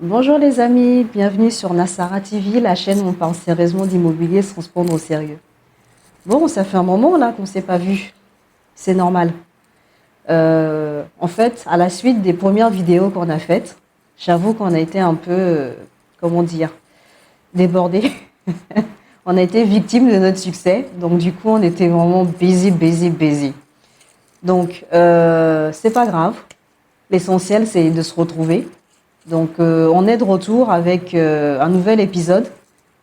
Bonjour les amis, bienvenue sur Nassara TV, la chaîne où on parle sérieusement d'immobilier sans se prendre au sérieux. Bon, ça fait un moment là qu'on ne s'est pas vu, c'est normal. En fait, à la suite des premières vidéos qu'on a faites, j'avoue qu'on a été un peu, comment dire, débordés. On a été victime de notre succès, donc du coup on était vraiment busy. Donc c'est pas grave, l'essentiel c'est de se retrouver. Donc, on est de retour avec un nouvel épisode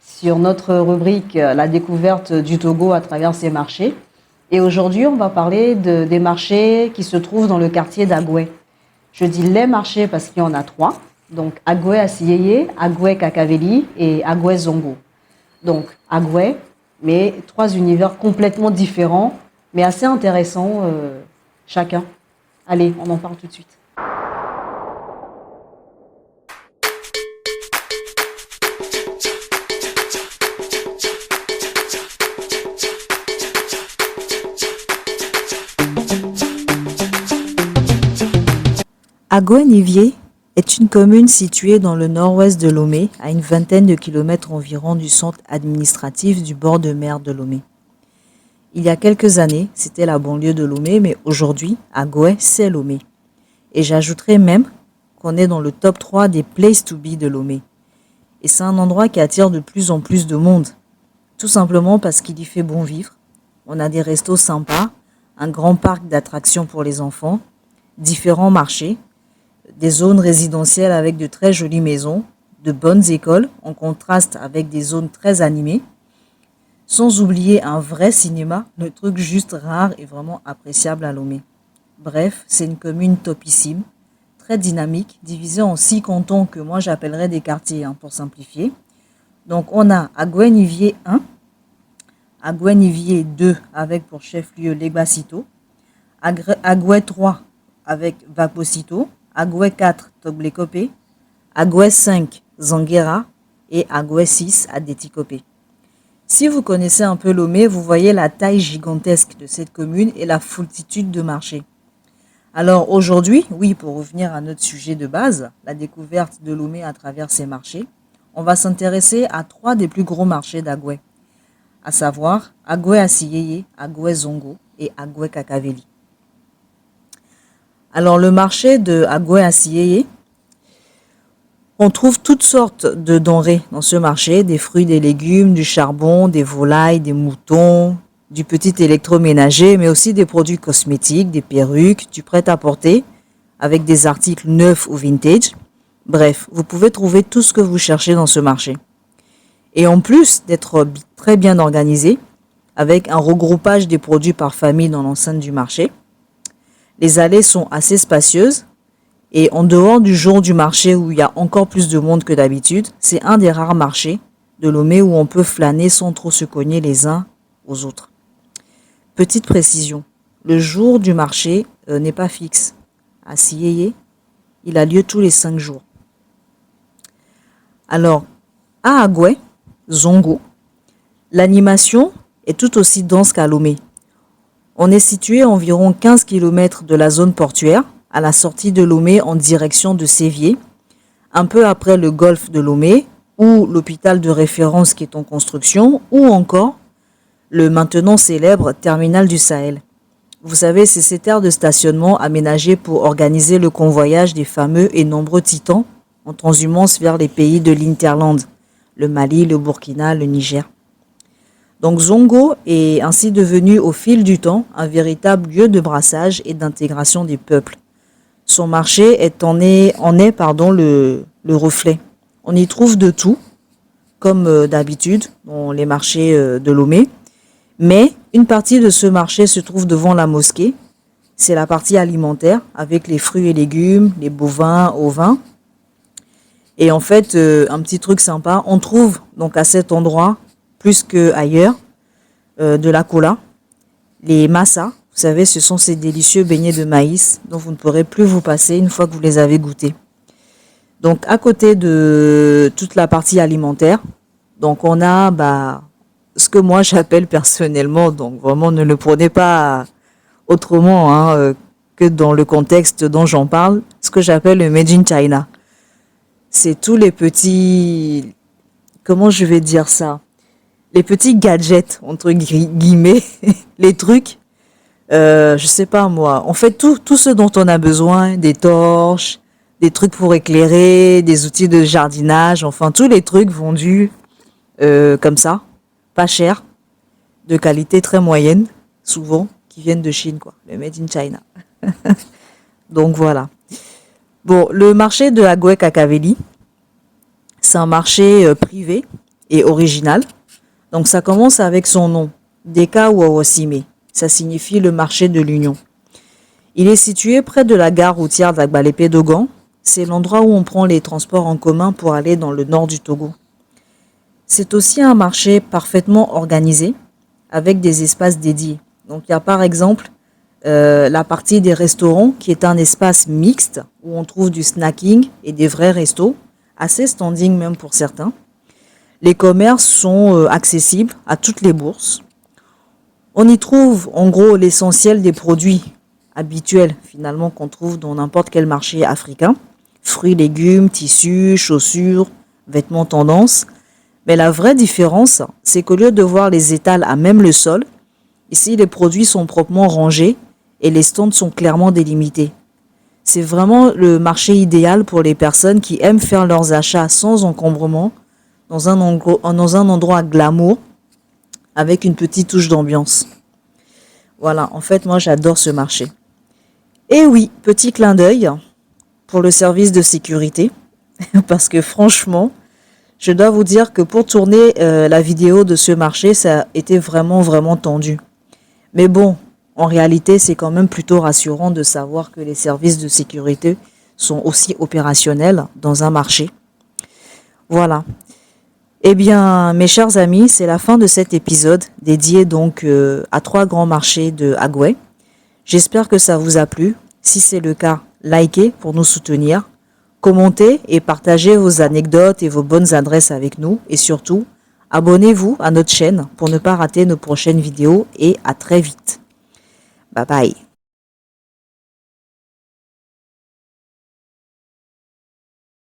sur notre rubrique La découverte du Togo à travers ses marchés. Et aujourd'hui, on va parler des marchés qui se trouvent dans le quartier d'Agoué. Je dis les marchés parce qu'il y en a trois. Donc, Agoué Asiyeye, Agoué Kakaveli et Agoué Zongo. Donc, Agoué, mais trois univers complètement différents, mais assez intéressants chacun. Allez, on en parle tout de suite. Agoué-Nivier est une commune située dans le nord-ouest de Lomé, à une vingtaine de kilomètres environ du centre administratif du bord de mer de Lomé. Il y a quelques années, c'était la banlieue de Lomé, mais aujourd'hui, Agoué, c'est Lomé. Et j'ajouterais même qu'on est dans le top 3 des places to be de Lomé. Et c'est un endroit qui attire de plus en plus de monde, tout simplement parce qu'il y fait bon vivre. On a des restos sympas, un grand parc d'attractions pour les enfants, différents marchés, des zones résidentielles avec de très jolies maisons, de bonnes écoles, en contraste avec des zones très animées, sans oublier un vrai cinéma, le truc juste rare et vraiment appréciable à Lomé. Bref, c'est une commune topissime, très dynamique, divisée en 6 cantons que moi j'appellerais des quartiers pour simplifier. Donc on a Agoué-Nivier 1, Agoué-Nivier 2 avec pour chef-lieu Legbasito, Agoué 3 avec Vaposito, Agoué 4 Toglécopé, Agoué 5 Zanguera et Agoué 6 Adéticopé. Si vous connaissez un peu Lomé, vous voyez la taille gigantesque de cette commune et la foultitude de marchés. Alors aujourd'hui, oui, pour revenir à notre sujet de base, la découverte de Lomé à travers ses marchés, on va s'intéresser à 3 des plus gros marchés d'Agoué, à savoir Agoué Asiyeye, Agoué Zongo et Agoué Kakaveli. Alors le marché de Agoué Asiyeye, on trouve toutes sortes de denrées dans ce marché, des fruits, des légumes, du charbon, des volailles, des moutons, du petit électroménager, mais aussi des produits cosmétiques, des perruques, du prêt-à-porter, avec des articles neufs ou vintage. Bref, vous pouvez trouver tout ce que vous cherchez dans ce marché. Et en plus d'être très bien organisé, avec un regroupage des produits par famille dans l'enceinte du marché, les allées sont assez spacieuses et en dehors du jour du marché où il y a encore plus de monde que d'habitude, c'est un des rares marchés de Lomé où on peut flâner sans trop se cogner les uns aux autres. Petite précision, le jour du marché n'est pas fixe. À Siyeye, il a lieu tous les 5 jours. Alors, à Agoué, Zongo, l'animation est tout aussi dense qu'à Lomé. On est situé à environ 15 km de la zone portuaire, à la sortie de Lomé en direction de Sévier, un peu après le golfe de Lomé, ou l'hôpital de référence qui est en construction, ou encore le maintenant célèbre terminal du Sahel. Vous savez, c'est cette aire de stationnement aménagée pour organiser le convoyage des fameux et nombreux titans en transhumance vers les pays de l'Interland, le Mali, le Burkina, le Niger. Donc Zongo est ainsi devenu au fil du temps un véritable lieu de brassage et d'intégration des peuples. Son marché en est le reflet. On y trouve de tout, comme d'habitude dans les marchés de Lomé. Mais une partie de ce marché se trouve devant la mosquée. C'est la partie alimentaire avec les fruits et légumes, les bovins, ovins. Et en fait, un petit truc sympa, on trouve donc à cet endroit, plus qu'ailleurs, de la cola, les massa. Vous savez, ce sont ces délicieux beignets de maïs dont vous ne pourrez plus vous passer une fois que vous les avez goûtés. Donc, à côté de toute la partie alimentaire, donc on a ce que moi j'appelle personnellement, donc vraiment ne le prenez pas autrement que dans le contexte dont j'en parle, ce que j'appelle le Made in China. c'est tous les petits, comment je vais dire ça, les petits gadgets, entre guillemets, les trucs, je sais pas moi, on fait tout ce dont on a besoin, des torches, des trucs pour éclairer, des outils de jardinage, enfin tous les trucs vendus comme ça, pas cher, de qualité très moyenne, souvent, qui viennent de Chine, quoi, le made in China. Donc voilà. Bon, le marché de Agoué-Kakaveli, c'est un marché privé et original. Donc ça commence avec son nom, Deka Wawosime. Ça signifie le marché de l'Union. Il est situé près de la gare routière d'Agbalépé-Dogan. C'est l'endroit où on prend les transports en commun pour aller dans le nord du Togo. C'est aussi un marché parfaitement organisé avec des espaces dédiés. Donc il y a par exemple la partie des restaurants qui est un espace mixte où on trouve du snacking et des vrais restos, assez standing même pour certains. Les commerces sont accessibles à toutes les bourses. On y trouve en gros l'essentiel des produits habituels finalement qu'on trouve dans n'importe quel marché africain. Fruits, légumes, tissus, chaussures, vêtements tendance. Mais la vraie différence, c'est qu'au lieu de voir les étals à même le sol, ici les produits sont proprement rangés et les stands sont clairement délimités. C'est vraiment le marché idéal pour les personnes qui aiment faire leurs achats sans encombrement, dans un endroit glamour, avec une petite touche d'ambiance. Voilà, en fait, moi j'adore ce marché. Et oui, petit clin d'œil pour le service de sécurité, parce que franchement, je dois vous dire que pour tourner la vidéo de ce marché, ça a été vraiment tendu. Mais bon, en réalité, c'est quand même plutôt rassurant de savoir que les services de sécurité sont aussi opérationnels dans un marché. Voilà. Eh bien, mes chers amis, c'est la fin de cet épisode dédié donc à 3 grands marchés de Agoué. J'espère que ça vous a plu. Si c'est le cas, likez pour nous soutenir. Commentez et partagez vos anecdotes et vos bonnes adresses avec nous. Et surtout, abonnez-vous à notre chaîne pour ne pas rater nos prochaines vidéos et à très vite. Bye bye.